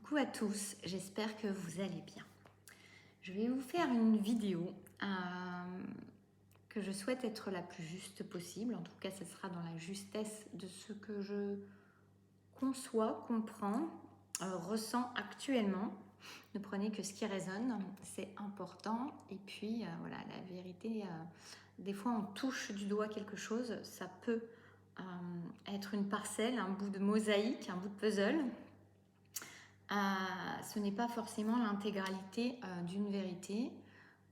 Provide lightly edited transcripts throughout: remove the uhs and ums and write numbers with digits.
Coucou à tous, j'espère que vous allez bien. Je vais vous faire une vidéo que je souhaite être la plus juste possible. En tout cas, ce sera dans la justesse de ce que je conçois, comprends, ressens actuellement. Ne prenez que ce qui résonne, c'est important. Et puis, voilà, la vérité, des fois on touche du doigt quelque chose, ça peut être une parcelle, un bout de mosaïque, un bout de puzzle. Ce n'est pas forcément l'intégralité d'une vérité.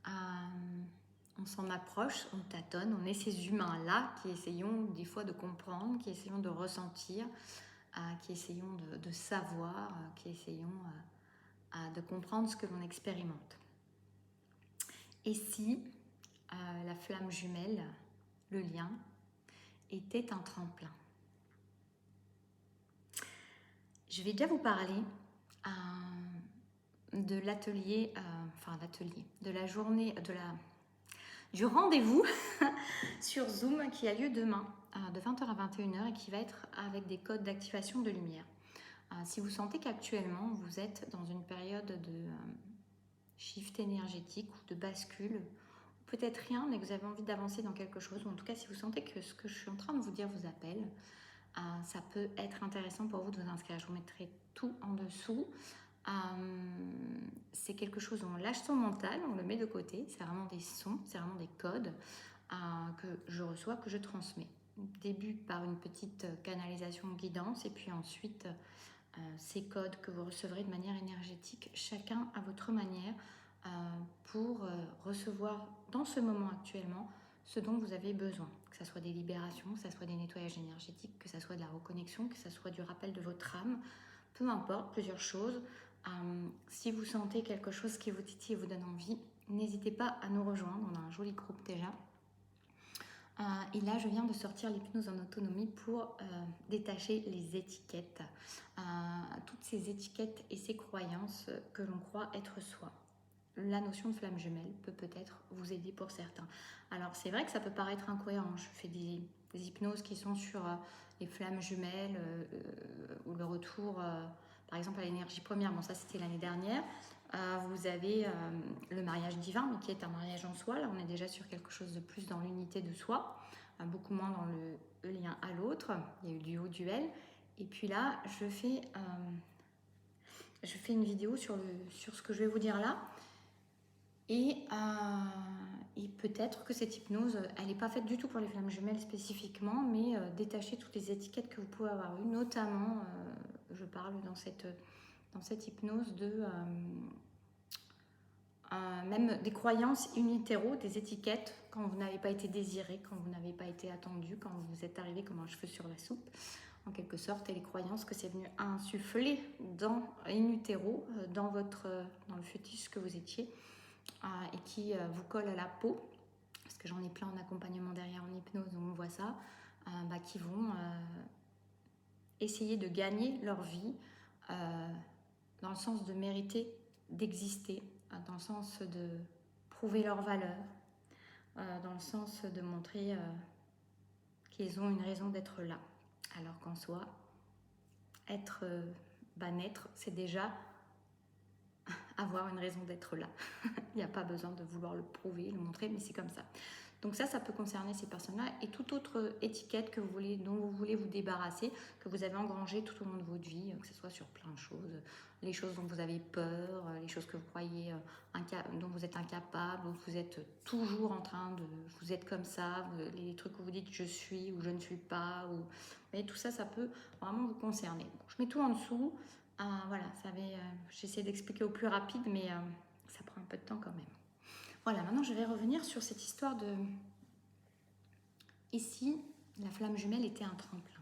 On s'en approche, on tâtonne, on est ces humains-là qui essayons des fois de comprendre, qui essayons de ressentir, qui essayons de savoir, qui essayons de comprendre ce que l'on expérimente. Et si la flamme jumelle, le lien, était un tremplin? Je vais déjà vous parler de l'atelier, de la journée, du rendez-vous sur Zoom qui a lieu demain de 20h à 21h et qui va être avec des codes d'activation de lumière. Si vous sentez qu'actuellement vous êtes dans une période de shift énergétique ou de bascule, peut-être rien, mais que vous avez envie d'avancer dans quelque chose, ou en tout cas si vous sentez que ce que je suis en train de vous dire vous appelle, ça peut être intéressant pour vous de vous inscrire. Je vous mettrai tout en dessous. C'est quelque chose où on lâche son mental, on le met de côté, c'est vraiment des sons, c'est vraiment des codes que je reçois, que je transmets. Début par une petite canalisation guidance et puis ensuite ces codes que vous recevrez de manière énergétique, chacun à votre manière, pour recevoir dans ce moment actuellement ce dont vous avez besoin, que ce soit des libérations, que ce soit des nettoyages énergétiques, que ce soit de la reconnexion, que ce soit du rappel de votre âme, peu importe, plusieurs choses. Si vous sentez quelque chose qui vous titille et vous donne envie, n'hésitez pas à nous rejoindre, on a un joli groupe déjà. Et là, je viens de sortir l'hypnose en autonomie pour détacher les étiquettes, toutes ces étiquettes et ces croyances que l'on croit être soi. La notion de flamme jumelle peut peut-être vous aider pour certains. Alors c'est vrai que ça peut paraître incohérent, je fais des hypnoses qui sont sur les flammes jumelles ou le retour par exemple à l'énergie première, bon ça c'était l'année dernière. Vous avez le mariage divin, mais qui est un mariage en soi, là on est déjà sur quelque chose de plus dans l'unité de soi, beaucoup moins dans le lien à l'autre, il y a eu duo, duel, et puis là je fais une vidéo sur ce que je vais vous dire là. Et peut-être que cette hypnose, elle n'est pas faite du tout pour les flammes jumelles spécifiquement, mais détacher toutes les étiquettes que vous pouvez avoir eues, notamment, je parle dans cette hypnose de même des croyances unitéro, des étiquettes quand vous n'avez pas été désiré, quand vous n'avez pas été attendu, quand vous êtes arrivé comme un cheveu sur la soupe, en quelque sorte, et les croyances que c'est venu insuffler dans in utero, dans le fœtus que vous étiez. Et qui vous colle à la peau, parce que j'en ai plein en accompagnement derrière en hypnose où on voit ça, qui vont essayer de gagner leur vie dans le sens de mériter, d'exister, dans le sens de prouver leur valeur, dans le sens de montrer qu'ils ont une raison d'être là. Alors qu'en soi, naître, c'est déjà avoir une raison d'être là. Il n'y a pas besoin de vouloir le prouver, le montrer, mais c'est comme ça. Donc ça peut concerner ces personnes-là et toute autre étiquette dont vous voulez vous débarrasser, que vous avez engrangé tout au long de votre vie, que ce soit sur plein de choses, les choses dont vous avez peur, les choses que vous croyez dont vous êtes incapable, dont vous êtes toujours en train de... Vous êtes comme ça, les trucs que vous dites je suis ou je ne suis pas, mais tout ça, ça peut vraiment vous concerner. Bon, je mets tout en dessous. Voilà, j'essaie d'expliquer au plus rapide, mais ça prend un peu de temps quand même. Voilà, maintenant je vais revenir sur cette histoire de... Ici, la flamme jumelle était un tremplin.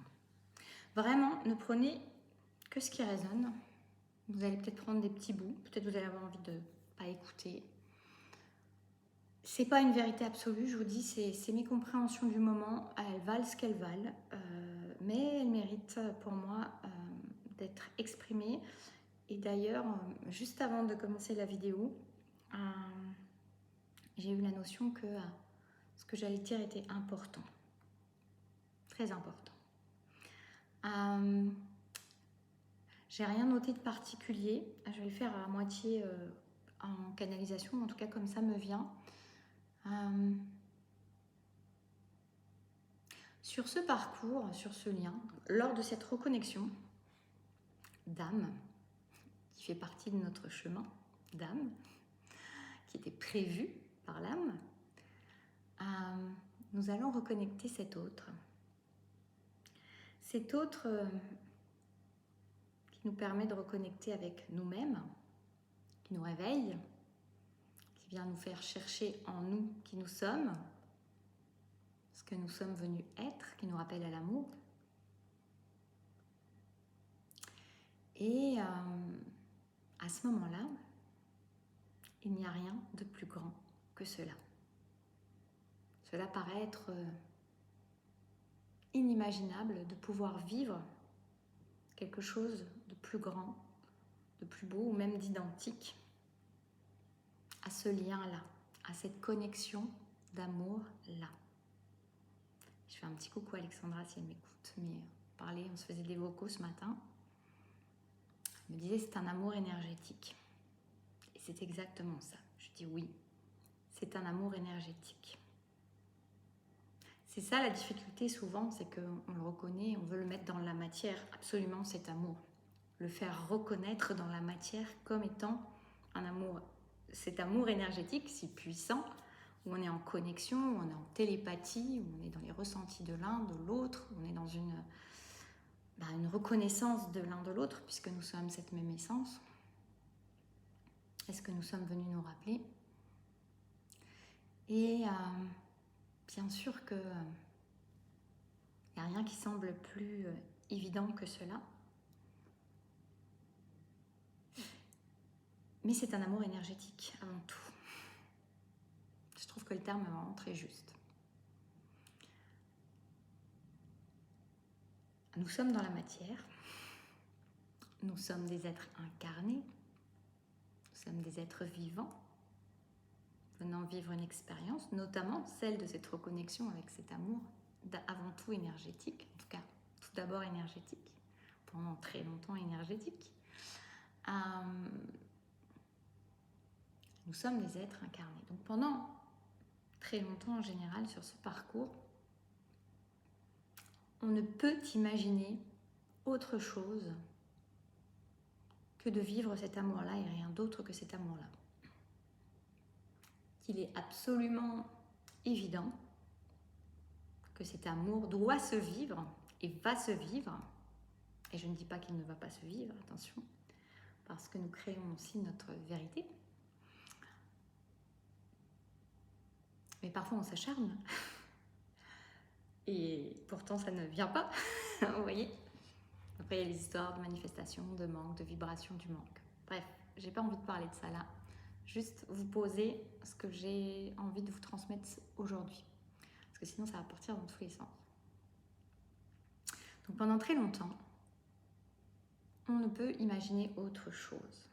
Vraiment, ne prenez que ce qui résonne. Vous allez peut-être prendre des petits bouts, peut-être vous allez avoir envie de ne pas écouter. C'est pas une vérité absolue, je vous dis, c'est mes compréhensions du moment. Elles valent ce qu'elles valent, mais elles méritent pour moi d'être exprimées. Et d'ailleurs, juste avant de commencer la vidéo, j'ai eu la notion que ce que j'allais dire était important. Très important. J'ai rien noté de particulier. Je vais le faire à moitié en canalisation, en tout cas comme ça me vient. Sur ce parcours, sur ce lien, lors de cette reconnexion d'âme, qui fait partie de notre chemin d'âme, qui était prévu par l'âme, nous allons reconnecter cet autre. Cet autre qui nous permet de reconnecter avec nous-mêmes, qui nous réveille, qui vient nous faire chercher en nous qui nous sommes, ce que nous sommes venus être, qui nous rappelle à l'amour. Et à ce moment-là, il n'y a rien de plus grand que cela. Cela paraît être inimaginable de pouvoir vivre quelque chose de plus grand, de plus beau ou même d'identique à ce lien-là, à cette connexion d'amour-là. Je fais un petit coucou à Alexandra si elle m'écoute, mais on se faisait des vocaux ce matin. Elle me disait c'est un amour énergétique. Et c'est exactement ça. Je dis oui, c'est un amour énergétique. C'est ça la difficulté souvent, c'est qu'on le reconnaît, on veut le mettre dans la matière, absolument cet amour. Le faire reconnaître dans la matière comme étant un amour, cet amour énergétique si puissant, où on est en connexion, où on est en télépathie, où on est dans les ressentis de l'un, de l'autre, où on est dans une reconnaissance de l'un de l'autre, puisque nous sommes cette même essence. Est-ce que nous sommes venus nous rappeler? Et bien sûr que il n'y a rien qui semble plus évident que cela. Mais c'est un amour énergétique avant tout. Je trouve que le terme est vraiment très juste. Nous sommes dans la matière. Nous sommes des êtres incarnés. Nous sommes des êtres vivants, venant vivre une expérience, notamment celle de cette reconnexion avec cet amour, avant tout énergétique, en tout cas tout d'abord énergétique, pendant très longtemps énergétique. Nous sommes des êtres incarnés. Donc pendant très longtemps en général sur ce parcours, on ne peut imaginer autre chose que de vivre cet amour-là et rien d'autre que cet amour-là. Qu'il est absolument évident que cet amour doit se vivre et va se vivre. Et je ne dis pas qu'il ne va pas se vivre, attention, parce que nous créons aussi notre vérité. Mais parfois on s'acharne. Et pourtant ça ne vient pas, vous voyez. Après il y a les histoires de manifestation, de manque, de vibration du manque. Bref, j'ai pas envie de parler de ça là. Juste vous poser ce que j'ai envie de vous transmettre aujourd'hui. Parce que sinon ça va partir dans tous les sens. Donc pendant très longtemps, on ne peut imaginer autre chose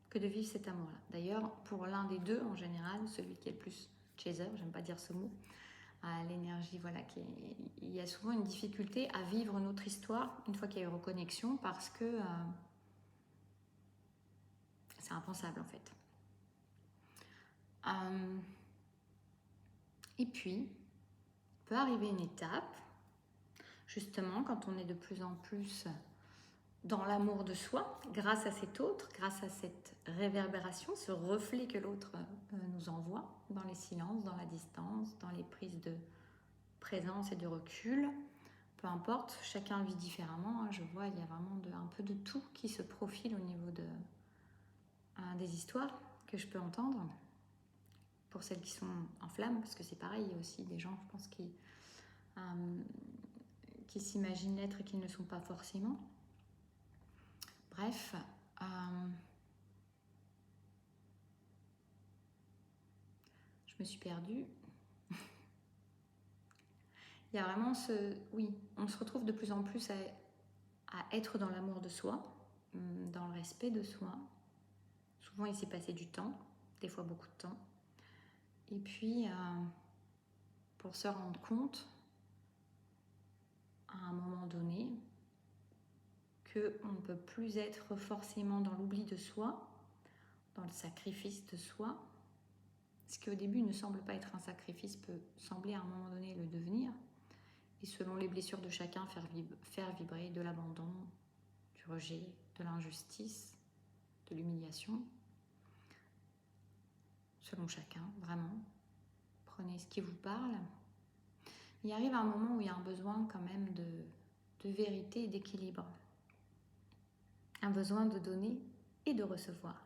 que de vivre cet amour-là. D'ailleurs, pour l'un des deux en général, celui qui est le plus chaser, j'aime pas dire ce mot, l'énergie, voilà, il y a souvent une difficulté à vivre notre histoire une fois qu'il y a eu reconnexion parce que c'est impensable en fait. Et puis, peut arriver une étape, justement, quand on est de plus en plus dans l'amour de soi, grâce à cet autre, grâce à cette réverbération, ce reflet que l'autre nous envoie dans les silences, dans la distance, dans les prises de présence et de recul, peu importe, chacun vit différemment. Je vois, il y a vraiment un peu de tout qui se profile au niveau des histoires que je peux entendre. Pour celles qui sont en flamme, parce que c'est pareil, il y a aussi des gens, je pense, qui s'imaginent l'être et qui ne le sont pas forcément. Bref, je me suis perdue. Il y a vraiment oui, on se retrouve de plus en plus à être dans l'amour de soi, dans le respect de soi. Souvent, il s'est passé du temps, des fois beaucoup de temps. Et puis, pour se rendre compte, à un moment donné, qu'on ne peut plus être forcément dans l'oubli de soi, dans le sacrifice de soi. Ce qui au début ne semble pas être un sacrifice peut sembler à un moment donné le devenir. Et selon les blessures de chacun, faire vibrer de l'abandon, du rejet, de l'injustice, de l'humiliation. Selon chacun, vraiment. Prenez ce qui vous parle. Il arrive un moment où il y a un besoin quand même de vérité et d'équilibre. Un besoin de donner et de recevoir.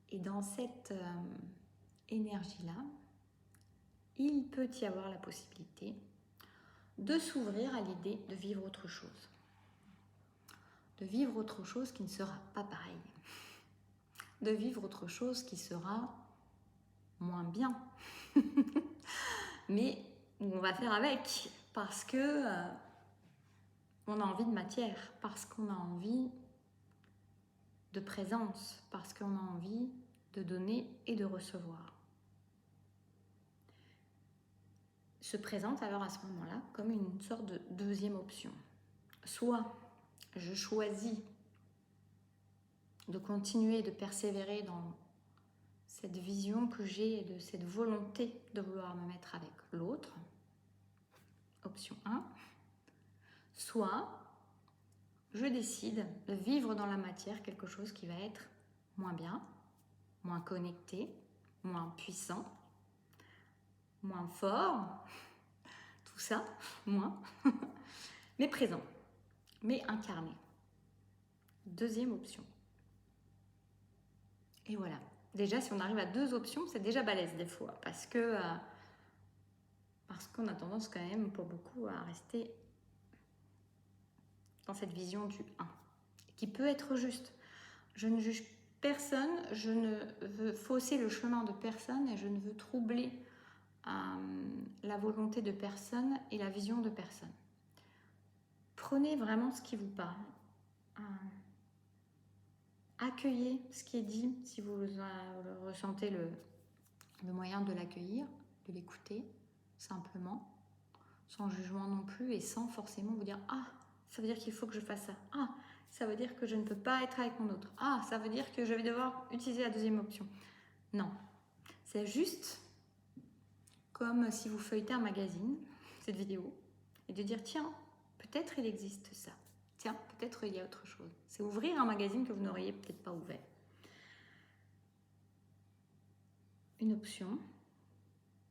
Et dans cette énergie-là, il peut y avoir la possibilité de s'ouvrir à l'idée de vivre autre chose. De vivre autre chose qui ne sera pas pareil. De vivre autre chose qui sera moins bien. Mais on va faire avec parce que on a envie de matière, parce qu'on a envie de présence, parce qu'on a envie de donner et de recevoir. Se présente alors à ce moment-là comme une sorte de deuxième option. Soit je choisis de continuer, de persévérer dans cette vision que j'ai et de cette volonté de vouloir me mettre avec l'autre, option 1, soit je décide de vivre dans la matière quelque chose qui va être moins bien, moins connecté, moins puissant, moins fort, tout ça, moins, mais présent, mais incarné. Deuxième option. Et voilà. Déjà, si on arrive à 2 options, c'est déjà balèze des fois, parce qu'on a tendance quand même, pour beaucoup, à rester dans cette vision du 1, qui peut être juste. Je ne juge personne, je ne veux fausser le chemin de personne et je ne veux troubler la volonté de personne et la vision de personne. Prenez vraiment ce qui vous parle. Accueillez ce qui est dit, si vous ressentez le moyen de l'accueillir, de l'écouter, simplement, sans jugement non plus et sans forcément vous dire « Ah, ça veut dire qu'il faut que je fasse ça. Ah, ça veut dire que je ne peux pas être avec mon autre. Ah, ça veut dire que je vais devoir utiliser la deuxième option. » Non, c'est juste comme si vous feuilletez un magazine, cette vidéo, et de dire « Tiens, peut-être il existe ça. Tiens, peut-être il y a autre chose. » C'est ouvrir un magazine que vous n'auriez peut-être pas ouvert. Une option,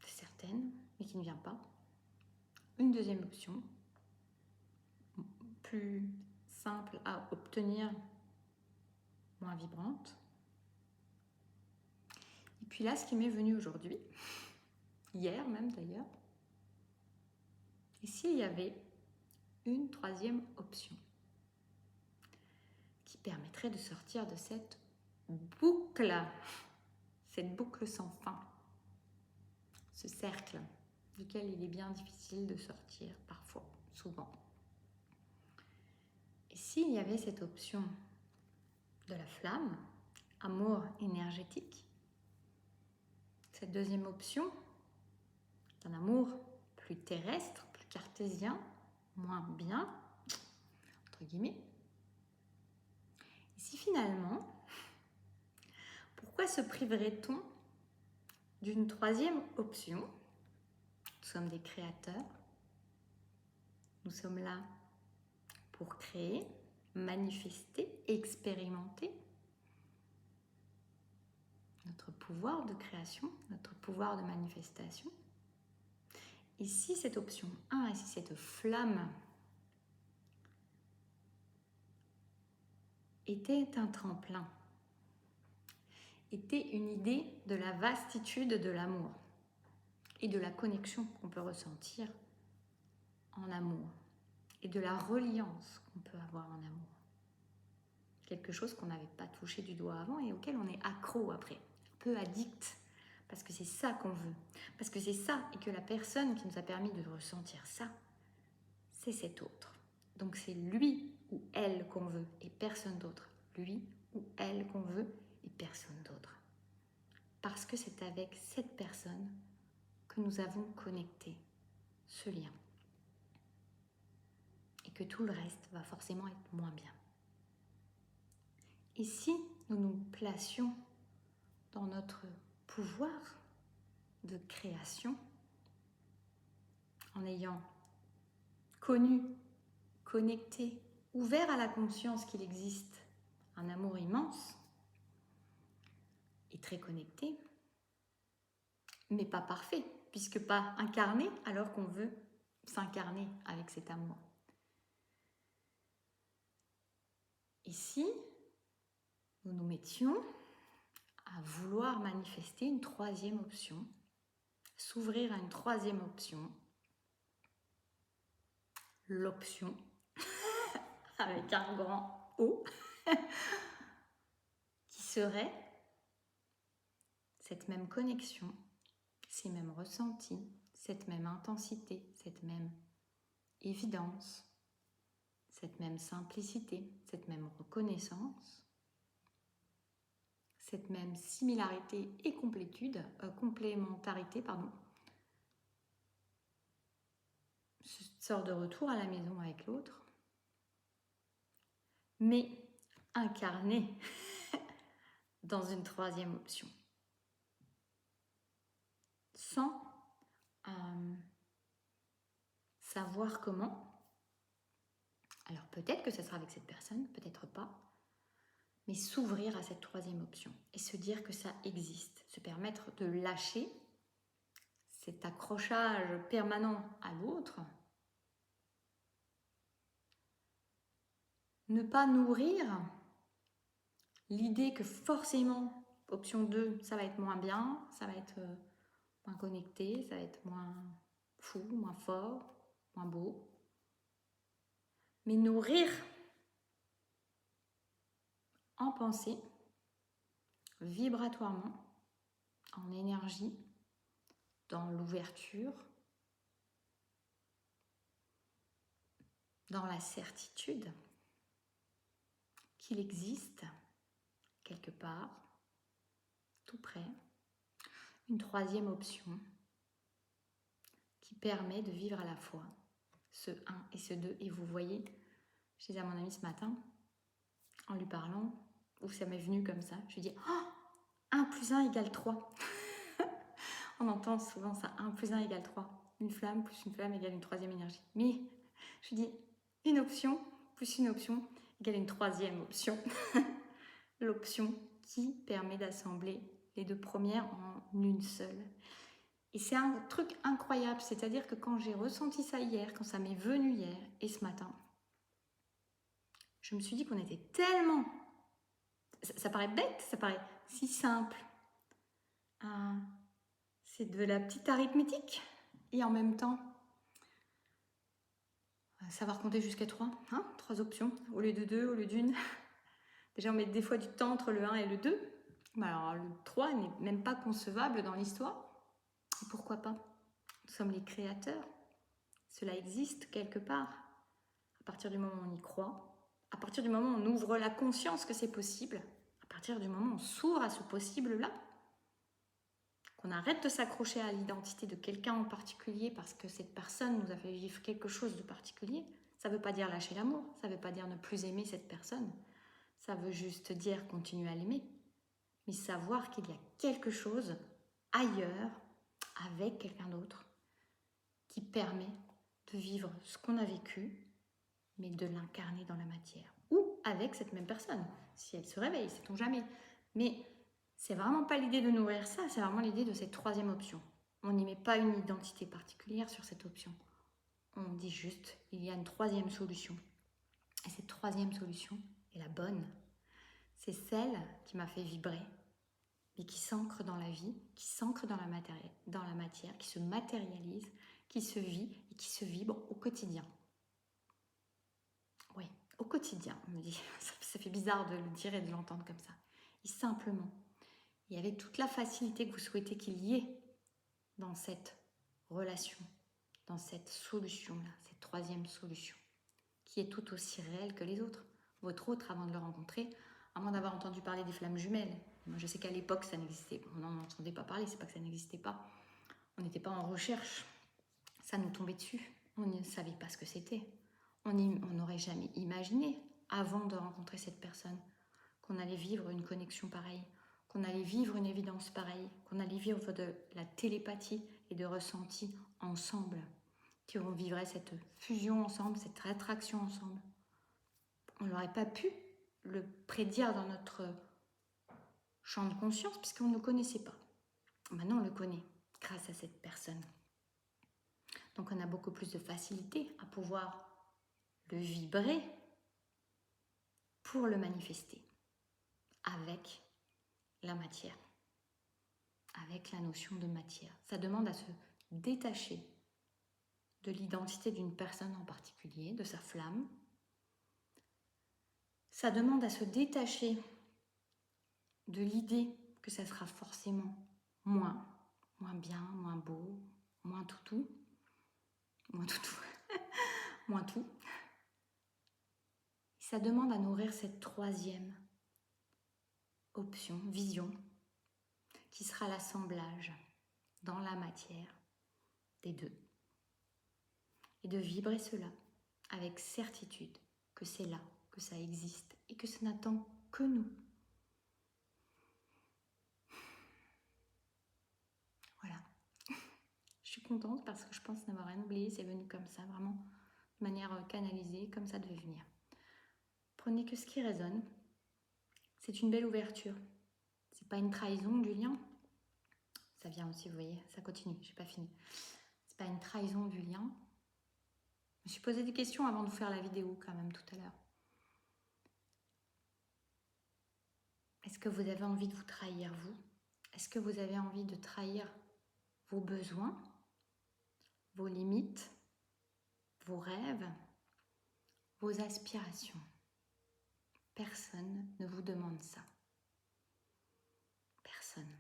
c'est certaine, mais qui ne vient pas. Une deuxième option, plus simple à obtenir, moins vibrante. Et puis là, ce qui m'est venu aujourd'hui, hier même d'ailleurs, et s'il y avait une troisième option qui permettrait de sortir de cette boucle sans fin, ce cercle duquel il est bien difficile de sortir parfois, souvent. Et s'il y avait cette option de la flamme, amour énergétique, cette deuxième option d'un amour plus terrestre, plus cartésien, moins bien, entre guillemets. Et si finalement, pourquoi se priverait-on d'une troisième option? Nous sommes des créateurs. Nous sommes là pour créer, manifester, expérimenter notre pouvoir de création, notre pouvoir de manifestation. Et si cette option 1, et si cette flamme était un tremplin, était une idée de la vastitude de l'amour et de la connexion qu'on peut ressentir en amour et de la reliance qu'on peut avoir en amour. Quelque chose qu'on n'avait pas touché du doigt avant et auquel on est accro après, un peu addict, parce que c'est ça qu'on veut, parce que c'est ça et que la personne qui nous a permis de ressentir ça, c'est cet autre. Donc c'est lui ou elle qu'on veut et personne d'autre. Lui ou elle qu'on veut et personne d'autre. Parce que c'est avec cette personne que nous avons connecté ce lien. Et que tout le reste va forcément être moins bien. Et si nous nous placions dans notre pouvoir de création, en ayant connu, connecté, ouvert à la conscience qu'il existe un amour immense et très connecté, mais pas parfait, puisque pas incarné alors qu'on veut s'incarner avec cet amour. Et si nous nous mettions à vouloir manifester une troisième option, s'ouvrir à une troisième option, l'option avec un grand O, qui serait cette même connexion, ces mêmes ressentis, cette même intensité, cette même évidence, cette même simplicité, cette même reconnaissance, cette même similarité et complémentarité, cette sorte de retour à la maison avec l'autre, mais incarné dans une troisième option, sans savoir comment. Alors peut-être que ce sera avec cette personne, peut-être pas, mais s'ouvrir à cette troisième option et se dire que ça existe, se permettre de lâcher cet accrochage permanent à l'autre, ne pas nourrir l'idée que forcément, option 2, ça va être moins bien, ça va être moins connecté, ça va être moins fou, moins fort, moins beau, mais nourrir en pensée, vibratoirement, en énergie, dans l'ouverture, dans la certitude qu'il existe quelque part, tout près, une troisième option qui permet de vivre à la fois ce 1 et ce 2. Et vous voyez, je disais à mon ami ce matin, en lui parlant, où ça m'est venu comme ça, je lui dis oh, 1 plus 1 égale 3. On entend souvent ça, 1 plus 1 égale 3. Une flamme plus une flamme égale une troisième énergie. Mais je lui dis une option plus une option égale une troisième option. L'option qui permet d'assembler les deux premières en une seule. Et c'est un truc incroyable, c'est-à-dire que quand j'ai ressenti ça hier, quand ça m'est venu hier et ce matin, je me suis dit qu'on était tellement... Ça paraît bête, ça paraît si simple. C'est de la petite arithmétique et en même temps, savoir compter jusqu'à 3, 3 options au lieu de 2, au lieu d'une. Déjà, on met des fois du temps entre le 1 et le 2. Mais alors, le 3 n'est même pas concevable dans l'histoire. Et pourquoi pas? Nous sommes les créateurs. Cela existe quelque part. À partir du moment où on y croit, à partir du moment où on ouvre la conscience que c'est possible, à partir du moment où on s'ouvre à ce possible-là, qu'on arrête de s'accrocher à l'identité de quelqu'un en particulier parce que cette personne nous a fait vivre quelque chose de particulier, ça ne veut pas dire lâcher l'amour, ça ne veut pas dire ne plus aimer cette personne. Ça veut juste dire continuer à l'aimer, mais savoir qu'il y a quelque chose ailleurs, avec quelqu'un d'autre, qui permet de vivre ce qu'on a vécu, mais de l'incarner dans la matière. Ou avec cette même personne, si elle se réveille, sait-on jamais. Mais c'est vraiment pas l'idée de nourrir ça, c'est vraiment l'idée de cette troisième option. On n'y met pas une identité particulière sur cette option. On dit juste, il y a une troisième solution. Et cette troisième solution est la bonne. C'est celle qui m'a fait vibrer, mais qui s'ancre dans la vie, qui s'ancre dans la matière, qui se matérialise, qui se vit et qui se vibre au quotidien. Oui, au quotidien, on me dit. Ça fait bizarre de le dire et de l'entendre comme ça. Et simplement, et avec toute la facilité que vous souhaitez qu'il y ait dans cette relation, dans cette solution-là, cette troisième solution, qui est tout aussi réelle que les autres. Votre autre, avant de le rencontrer, avant d'avoir entendu parler des flammes jumelles, moi je sais qu'à l'époque ça n'existait pas, on n'en entendait pas parler, c'est pas que ça n'existait pas, on n'était pas en recherche, ça nous tombait dessus, on ne savait pas ce que c'était, On n'aurait jamais imaginé, avant de rencontrer cette personne, qu'on allait vivre une connexion pareille, qu'on allait vivre une évidence pareille, qu'on allait vivre de la télépathie et de ressenti ensemble, qu'on vivrait cette fusion ensemble, cette attraction ensemble. On n'aurait pas pu le prédire dans notre champ de conscience puisqu'on ne le connaissait pas. Maintenant, on le connaît grâce à cette personne. Donc, on a beaucoup plus de facilité à pouvoir le vibrer pour le manifester avec la matière, avec la notion de matière. Ça demande à se détacher de l'identité d'une personne en particulier, de sa flamme. Ça demande à se détacher de l'idée que ça sera forcément moins bien, moins beau, moins toutou, moins tout. Ça demande à nourrir cette troisième option, vision, qui sera l'assemblage dans la matière des deux. Et de vibrer cela avec certitude que c'est là, que ça existe et que ça n'attend que nous. Voilà. Je suis contente parce que je pense n'avoir rien oublié, c'est venu comme ça, vraiment de manière canalisée, comme ça devait venir. Prenez que ce qui résonne. C'est une belle ouverture. C'est pas une trahison du lien. Ça vient aussi, vous voyez, ça continue, j'ai pas fini. C'est pas une trahison du lien. Je me suis posé des questions avant de faire la vidéo quand même tout à l'heure. Est-ce que vous avez envie de vous trahir, vous? Est-ce que vous avez envie de trahir vos besoins, vos limites, vos rêves, vos aspirations? Personne ne vous demande ça. Personne.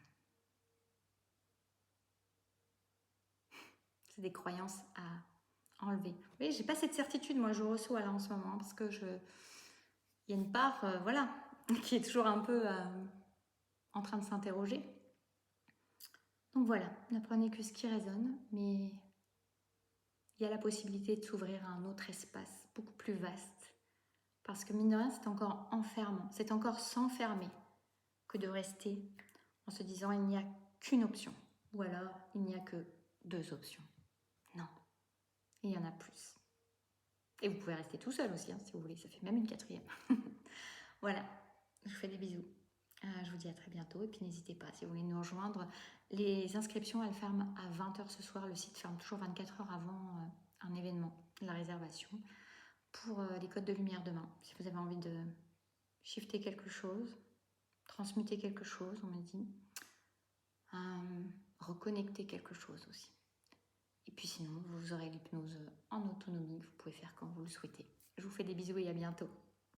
C'est des croyances à enlever. Vous voyez, j'ai pas cette certitude, moi je reçois là en ce moment, parce que il y a une part, voilà, qui est toujours un peu en train de s'interroger. Donc voilà, n'apprenez que ce qui résonne, mais il y a la possibilité de s'ouvrir à un autre espace, beaucoup plus vaste. Parce que mine de rien, c'est encore enfermant, c'est encore s'enfermer que de rester en se disant il n'y a qu'une option, ou alors il n'y a que deux options. Non, il y en a plus. Et vous pouvez rester tout seul aussi, hein, si vous voulez, ça fait même une quatrième. Voilà, je vous fais des bisous. Je vous dis à très bientôt et puis n'hésitez pas si vous voulez nous rejoindre. Les inscriptions, elles ferment à 20h ce soir. Le site ferme toujours 24 heures avant un événement, la réservation, pour les codes de lumière demain. Si vous avez envie de shifter quelque chose, transmuter quelque chose, on me dit, reconnecter quelque chose aussi. Et puis sinon, vous aurez l'hypnose en autonomie que vous pouvez faire quand vous le souhaitez. Je vous fais des bisous et à bientôt.